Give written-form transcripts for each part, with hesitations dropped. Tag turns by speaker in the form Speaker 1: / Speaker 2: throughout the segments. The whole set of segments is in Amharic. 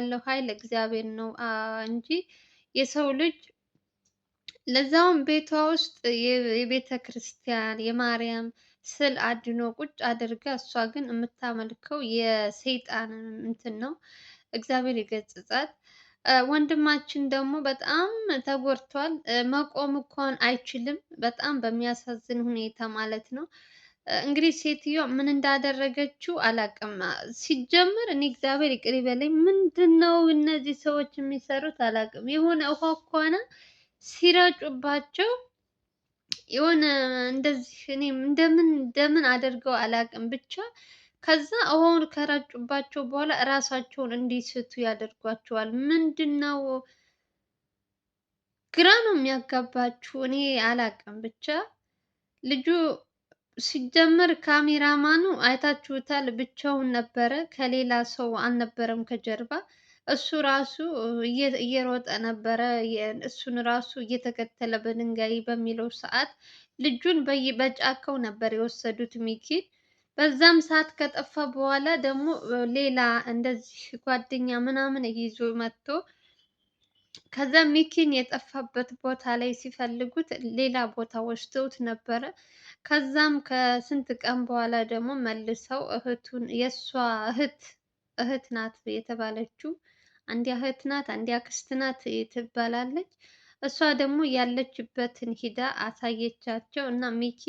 Speaker 1: ያለው ኃይል እግዚአብሔር ነው እንጂ የሰው ልጅ ለዛውም ቤቷ ውስጥ የቤተ ክርስቲያን የማርያም ስዕል አድኖ ቁጭ አድርጋ እሷ ግን የምታመልከው የሰይጣን እንትን ነው። እግዚአብሔር ይገስጻት። ወንድማችን ደግሞ በጣም ተጎድቷል። መቆም እንኳን አይችልም። በጣም በሚያሳዝን ሁኔታ ማለት ነው። እንግዲህ ሴትዮዋ ምን እንዳደረገችው አላውቅም። ሲጀምር እኔ እግዚአብሔር ይቅር ይበለኝ፣ ምንድን ነው እነዚህ ሰዎች የሚሰሩት አላውቅም። የሆነ ውሃ ከሆነ ሲረጩባቸው የሆነ እንደዚህ እኔ እንደምን አድርገው አላውቅም። ብቻ ከዛ ውሃውን ከረጩባቸው በኋላ እራሳቸውን እንዲስቱ ያደርጓቸዋል። ምንድን ነው ግራ ነው የሚያጋባችሁ። እኔ አላውቅም። ብቻ ልጁ ሲጀመር ካሜራማኑ አይታችሁታል፣ ብቻውን ነበረ፣ ከሌላ ሰው አልነበረም ከጀርባ። እሱ ራሱ እየሮጠ ነበረ፣ እሱን ራሱ እየተከተለ በድንጋይ በሚለው ሰዓት ልጁን በጫካው ነበር የወሰዱት ሚኪን። በዛም ሰዓት ከጠፋ በኋላ ደግሞ ሌላ እንደዚህ ጓደኛ ምናምን ይዞ መጥቶ ከዛ ሚኪን የጠፋበት ቦታ ላይ ሲፈልጉት ሌላ ቦታ ወስደውት ነበረ። ከዛም ከስንት ቀን በኋላ ደግሞ መልሰው እህቱን የእሷ እህት ናት የተባለችው፣ አንድ እህት ናት አንድ አክስት ናት ትባላለች። እሷ ደግሞ ያለችበትን ሂዳ አሳየቻቸው እና ሚኪ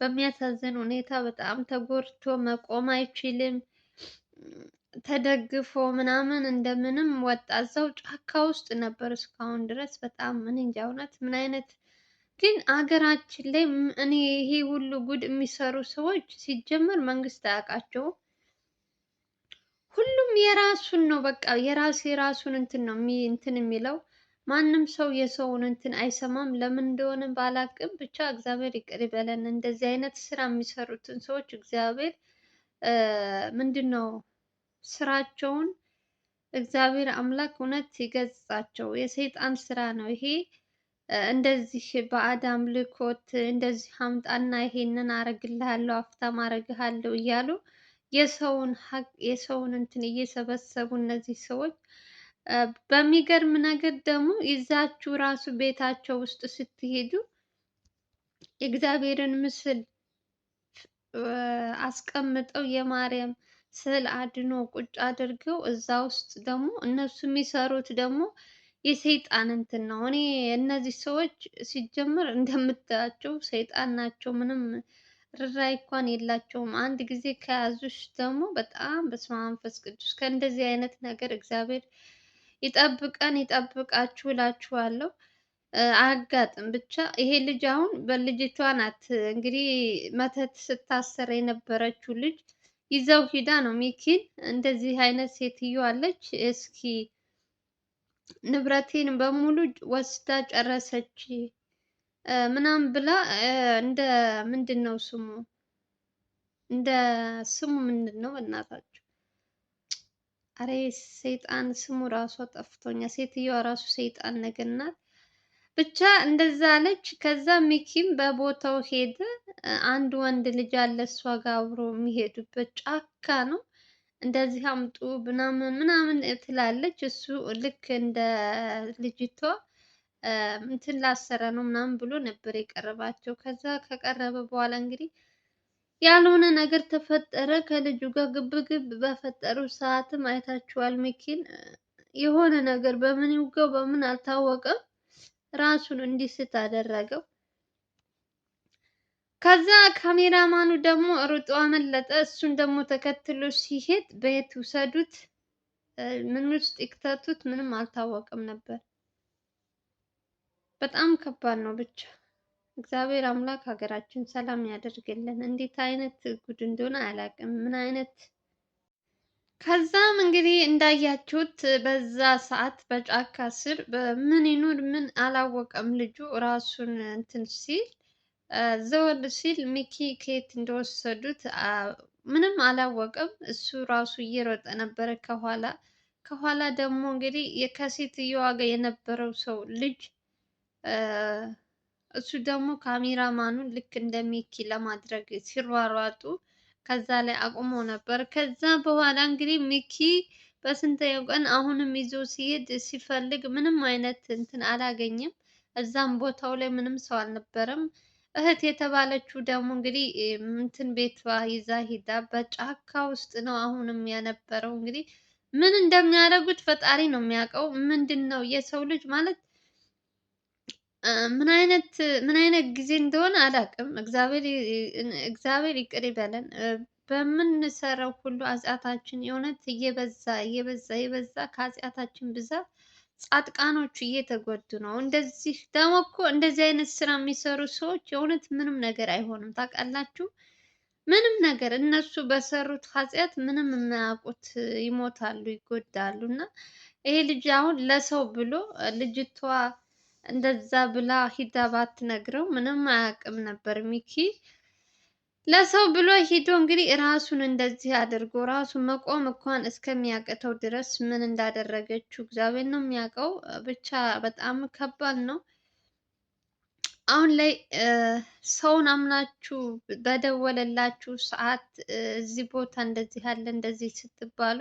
Speaker 1: በሚያሳዝን ሁኔታ በጣም ተጎድቶ መቆም አይችልም። ተደግፎ ምናምን እንደምንም ወጣ። እዛው ጫካ ውስጥ ነበር እስካሁን ድረስ። በጣም ምን እንጃ እውነት ምን አይነት ግን አገራችን ላይ እኔ ይሄ ሁሉ ጉድ የሚሰሩ ሰዎች ሲጀመር መንግስት አያውቃቸውም። ሁሉም የራሱን ነው በቃ የራሱን እንትን ነው እንትን የሚለው። ማንም ሰው የሰውን እንትን አይሰማም። ለምን እንደሆነ ባላቅም ብቻ እግዚአብሔር ይቅር ይበለን። እንደዚህ አይነት ስራ የሚሰሩትን ሰዎች እግዚአብሔር ምንድን ነው ስራቸውን እግዚአብሔር አምላክ እውነት ይገስጻቸው። የሰይጣን ስራ ነው ይሄ። እንደዚህ በአዳም ልኮት እንደዚህ አምጣና ይሄንን አረግልሃለሁ ሀብታም አረግሃለሁ እያሉ የሰውን ሀቅ የሰውን እንትን እየሰበሰቡ እነዚህ ሰዎች በሚገርም ነገር ደግሞ ይዛችሁ ራሱ ቤታቸው ውስጥ ስትሄዱ የእግዚአብሔርን ምስል አስቀምጠው የማርያም ስዕል አድኖ ቁጭ አድርገው እዛ ውስጥ ደግሞ እነሱ የሚሰሩት ደግሞ የሰይጣን እንትን ነው። እኔ እነዚህ ሰዎች ሲጀመር እንደምታያቸው ሰይጣን ናቸው። ምንም ርራይ እንኳን የላቸውም። አንድ ጊዜ ከያዙሽ ደግሞ በጣም በስመ አብ መንፈስ ቅዱስ ከእንደዚህ አይነት ነገር እግዚአብሔር ይጠብቀን ይጠብቃችሁ እላችኋለሁ። አያጋጥም ብቻ። ይሄ ልጅ አሁን በልጅቷ ናት እንግዲህ መተት ስታሰር የነበረችው ልጅ ይዘው ሂዳ ነው ሚኪን። እንደዚህ አይነት ሴትዮ አለች። እስኪ ንብረቴን በሙሉ ወስዳ ጨረሰች ምናምን ብላ እንደ ምንድን ነው ስሙ እንደ ስሙ ምንድን ነው እናታችሁ? አሬ ሰይጣን ስሙ ራሷ ጠፍቶኛል። ሴትዮዋ ራሱ ሰይጣን ነገር ናት። ብቻ እንደዛ አለች። ከዛ ሚኪም በቦታው ሄደ። አንድ ወንድ ልጅ አለ እሷ ጋር አብሮ የሚሄዱበት ጫካ ነው። እንደዚህ አምጡ ምናምን ምናምን ትላለች። እሱ ልክ እንደ ልጅቷ እንትን ላሰረ ነው ምናምን ብሎ ነበር የቀረባቸው። ከዛ ከቀረበ በኋላ እንግዲህ ያልሆነ ነገር ተፈጠረ። ከልጁ ጋር ግብግብ በፈጠሩ ሰዓትም አይታችኋል። ሚኪን የሆነ ነገር በምን ይውጋው በምን አልታወቀም፣ ራሱን እንዲስት አደረገው። ከዛ ካሜራማኑ ደግሞ ሩጦ አመለጠ። እሱን ደግሞ ተከትሎ ሲሄድ በየት ውሰዱት ምን ውስጥ ይክተቱት ምንም አልታወቀም ነበር። በጣም ከባድ ነው። ብቻ እግዚአብሔር አምላክ ሀገራችን ሰላም ያደርግልን። እንዴት አይነት ጉድ እንደሆነ አላውቅም። ምን አይነት ከዛም እንግዲህ እንዳያችሁት በዛ ሰዓት በጫካ ስር ምን ይኑር ምን አላወቀም። ልጁ ራሱን እንትን ሲል ዘወር ሲል ሚኪ ከየት እንደወሰዱት ምንም አላወቀም። እሱ ራሱ እየሮጠ ነበረ ከኋላ ደግሞ እንግዲህ ከሴትየዋ ጋር የነበረው ሰው ልጅ እሱ ደግሞ ካሜራማኑን ልክ እንደ ሚኪ ለማድረግ ሲሯሯጡ ከዛ ላይ አቁሞ ነበር። ከዛ በኋላ እንግዲህ ሚኪ በስንተኛው ቀን አሁንም ይዞ ሲሄድ ሲፈልግ ምንም አይነት እንትን አላገኘም። እዛም ቦታው ላይ ምንም ሰው አልነበረም። እህት የተባለችው ደግሞ እንግዲህ እንትን ቤቷ ይዛ ሂዳ በጫካ ውስጥ ነው አሁንም የነበረው። እንግዲህ ምን እንደሚያደርጉት ፈጣሪ ነው የሚያውቀው። ምንድን ነው የሰው ልጅ ማለት ምን አይነት ጊዜ እንደሆነ አላውቅም። እግዚአብሔር ይቅር ይበለን። በምንሰራው ሁሉ ኃጢአታችን የእውነት እየበዛ እየበዛ እየበዛ ከኃጢአታችን ብዛት ጻድቃኖቹ እየተጎዱ ነው። እንደዚህ ደግሞ እኮ እንደዚህ አይነት ስራ የሚሰሩ ሰዎች የእውነት ምንም ነገር አይሆንም ታውቃላችሁ። ምንም ነገር እነሱ በሰሩት ኃጢአት ምንም የማያውቁት ይሞታሉ፣ ይጎዳሉ። እና ይሄ ልጅ አሁን ለሰው ብሎ ልጅቷ እንደዛ ብላ ሂዳ ባትነግረው ምንም አያውቅም ነበር ሚኪ። ለሰው ብሎ ሂዶ እንግዲህ ራሱን እንደዚህ አድርጎ ራሱ መቆም እንኳን እስከሚያቅተው ድረስ ምን እንዳደረገችው እግዚአብሔር ነው የሚያውቀው። ብቻ በጣም ከባድ ነው። አሁን ላይ ሰውን አምናችሁ በደወለላችሁ ሰዓት እዚህ ቦታ እንደዚህ አለ እንደዚህ ስትባሉ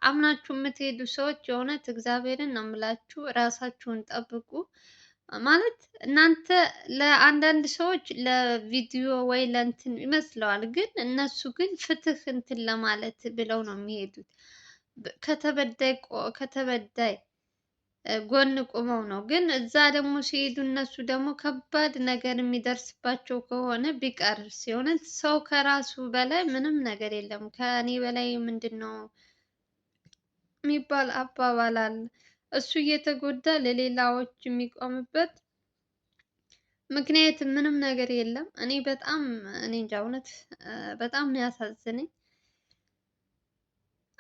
Speaker 1: አምናችሁ የምትሄዱ ሰዎች የእውነት እግዚአብሔርን ነው የምላችሁ፣ ራሳችሁን ጠብቁ። ማለት እናንተ ለአንዳንድ ሰዎች ለቪዲዮ ወይ ለእንትን ይመስለዋል፣ ግን እነሱ ግን ፍትህ እንትን ለማለት ብለው ነው የሚሄዱት። ከተበዳይ ጎን ቆመው ነው። ግን እዛ ደግሞ ሲሄዱ እነሱ ደግሞ ከባድ ነገር የሚደርስባቸው ከሆነ ቢቀርስ የእውነት ሰው ከራሱ በላይ ምንም ነገር የለም። ከእኔ በላይ ምንድን ነው የሚባል አባባል አለ። እሱ እየተጎዳ ለሌላዎች የሚቆምበት ምክንያት ምንም ነገር የለም። እኔ እንጃ እውነት በጣም ነው ያሳዝነኝ።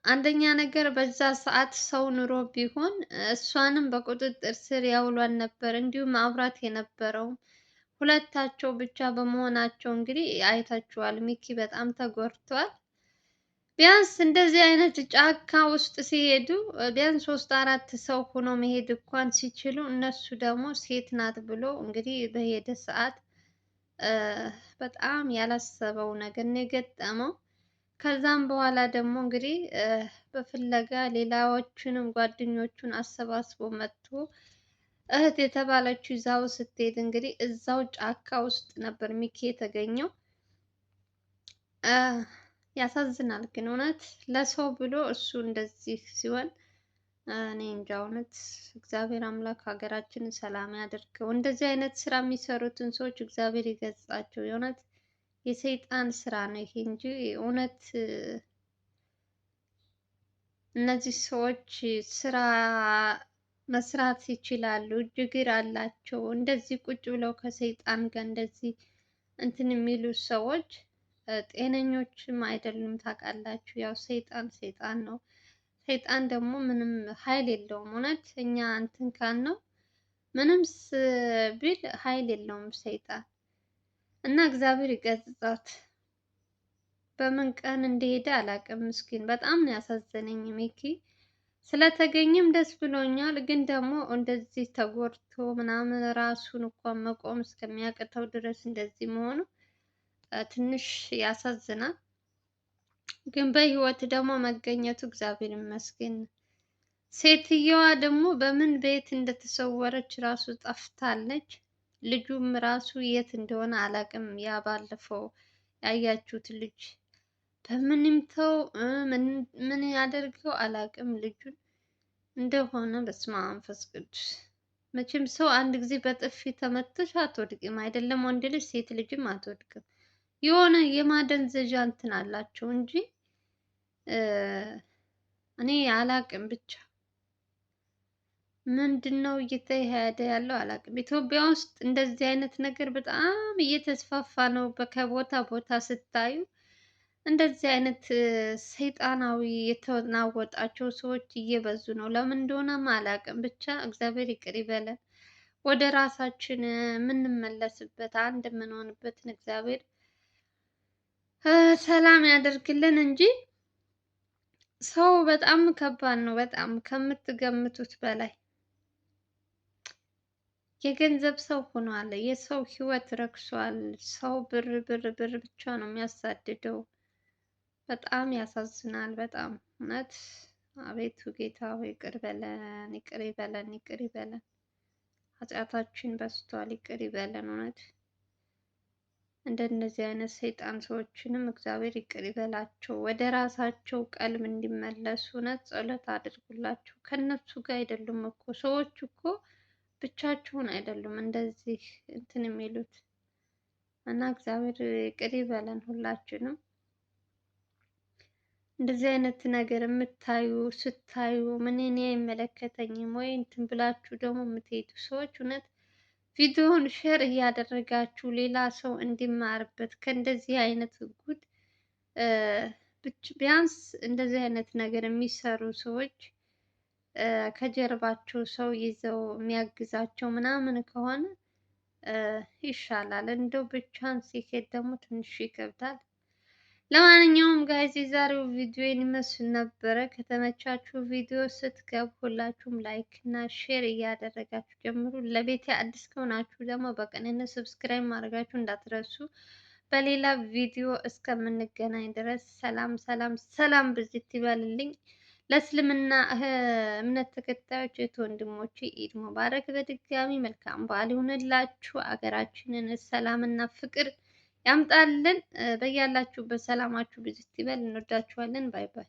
Speaker 1: አንደኛ ነገር በዛ ሰዓት ሰው ኑሮ ቢሆን እሷንም በቁጥጥር ስር ያውሏን ነበር። እንዲሁም አብራት የነበረው ሁለታቸው ብቻ በመሆናቸው እንግዲህ አይታችኋል። ሚኪ በጣም ተጎድቷል። ቢያንስ እንደዚህ አይነት ጫካ ውስጥ ሲሄዱ ቢያንስ 3 4 ሰው ሆኖ መሄድ እንኳን ሲችሉ እነሱ ደግሞ ሴት ናት ብሎ እንግዲህ በሄደ ሰዓት በጣም ያላሰበው ነገር ነው የገጠመው። ከዛም በኋላ ደግሞ እንግዲህ በፍለጋ ሌላዎቹንም ጓደኞቹን አሰባስቦ መጥቶ እህት የተባለችው ይዛው ስትሄድ እንግዲህ እዛው ጫካ ውስጥ ነበር ሚኪ የተገኘው። ያሳዝናል ግን እውነት ለሰው ብሎ እሱ እንደዚህ ሲሆን እኔ እንጃ እውነት። እግዚአብሔር አምላክ ሀገራችንን ሰላም ያደርገው። እንደዚህ አይነት ስራ የሚሰሩትን ሰዎች እግዚአብሔር ይገስጻቸው። የእውነት የሰይጣን ስራ ነው ይሄ እንጂ እውነት እነዚህ ሰዎች ስራ መስራት ይችላሉ፣ እጅ እግር አላቸው። እንደዚህ ቁጭ ብለው ከሰይጣን ጋር እንደዚህ እንትን የሚሉ ሰዎች ጤነኞችም አይደሉም ታውቃላችሁ። ያው ሰይጣን ሰይጣን ነው። ሰይጣን ደግሞ ምንም ኃይል የለውም። እውነት እኛ እንትን ካልነው ምንም ቢል ኃይል የለውም ሰይጣን እና እግዚአብሔር ይገስጻት። በምን ቀን እንደሄደ አላውቅም። ምስኪን በጣም ነው ያሳዘነኝ ሚኪ። ስለተገኘም ደስ ብሎኛል። ግን ደግሞ እንደዚህ ተጎድቶ ምናምን ራሱን እንኳን መቆም እስከሚያቅተው ድረስ እንደዚህ መሆኑ ትንሽ ያሳዝናል። ግን በህይወት ደግሞ መገኘቱ እግዚአብሔር ይመስገን። ሴትየዋ ደግሞ በምን ቤት እንደተሰወረች ራሱ ጠፍታለች። ልጁም ራሱ የት እንደሆነ አላውቅም። ያ ባለፈው ያያችሁት ልጅ በምን ይምተው ምን ያደርገው አላውቅም። ልጁን እንደሆነ በስመ አብ መንፈስ ቅዱስ። መቼም ሰው አንድ ጊዜ በጥፊ ተመትሽ አትወድቅም አይደለም፣ ወንድ ልጅ ሴት ልጅም አትወድቅም። የሆነ የማደንዘዣ እንትን አላቸው እንጂ እኔ አላቅም። ብቻ ምንድነው እየተካሄደ ያለው አላቅም። ኢትዮጵያ ውስጥ እንደዚህ አይነት ነገር በጣም እየተስፋፋ ነው። ከቦታ ቦታ ስታዩ እንደዚህ አይነት ሰይጣናዊ የተናወጣቸው ሰዎች እየበዙ ነው። ለምን እንደሆነም አላቅም። ብቻ እግዚአብሔር ይቅር ይበለን። ወደ ራሳችን የምንመለስበት አንድ የምንሆንበትን እግዚአብሔር ሰላም ያደርግልን እንጂ ሰው በጣም ከባድ ነው። በጣም ከምትገምቱት በላይ የገንዘብ ሰው ሆኗል። የሰው ህይወት ረክሷል። ሰው ብር ብር ብር ብቻ ነው የሚያሳድደው። በጣም ያሳዝናል። በጣም እውነት አቤቱ ጌታ ሆይ ይቅር በለን፣ ይቅር ይበለን፣ ይቅር ይበለን። ኃጢአታችን በዝቷል፣ ይቅር ይበለን። እውነት እንደነዚህ አይነት ሰይጣን ሰዎችንም እግዚአብሔር ይቅር ይበላቸው፣ ወደ ራሳቸው ቀልብ እንዲመለሱ እውነት ጸሎት አድርጉላቸው። ከነሱ ጋር አይደሉም እኮ ሰዎች እኮ ብቻቸውን አይደሉም እንደዚህ እንትን የሚሉት እና እግዚአብሔር ይቅር ይበለን ሁላችንም። እንደዚህ አይነት ነገር የምታዩ ስታዩ ምን እኔ አይመለከተኝም ወይ እንትን ብላችሁ ደግሞ የምትሄዱ ሰዎች እውነት ቪዲዮውን ሼር እያደረጋችሁ ሌላ ሰው እንዲማርበት ከእንደዚህ አይነት ጉድ ቢያንስ እንደዚህ አይነት ነገር የሚሰሩ ሰዎች ከጀርባቸው ሰው ይዘው የሚያግዛቸው ምናምን ከሆነ ይሻላል። እንደው ብቻን ሲሄድ ደግሞ ትንሽ ይከብዳል። ለማንኛውም ጋይዝ የዛሬው ቪዲዮ ይመስል ነበረ። ከተመቻችሁ ቪዲዮ ስትገቡ ሁላችሁም ላይክ እና ሼር እያደረጋችሁ ጀምሩ። ለቤቴ አዲስ ከሆናችሁ ደግሞ በቅንነት ሰብስክራይብ ማድረጋችሁ እንዳትረሱ። በሌላ ቪዲዮ እስከምንገናኝ ድረስ ሰላም ሰላም ሰላም ብዝት ይበልልኝ። ለእስልምና እምነት ተከታዮች እህት ወንድሞቼ ኢድ ሙባረክ። በድጋሚ መልካም በዓል ይሁንላችሁ። አገራችንን ሰላምና ፍቅር ያምጣልን። በያላችሁበት ሰላማችሁ ብዝት ይበል። እንወዳችኋለን። ባይ ባይ።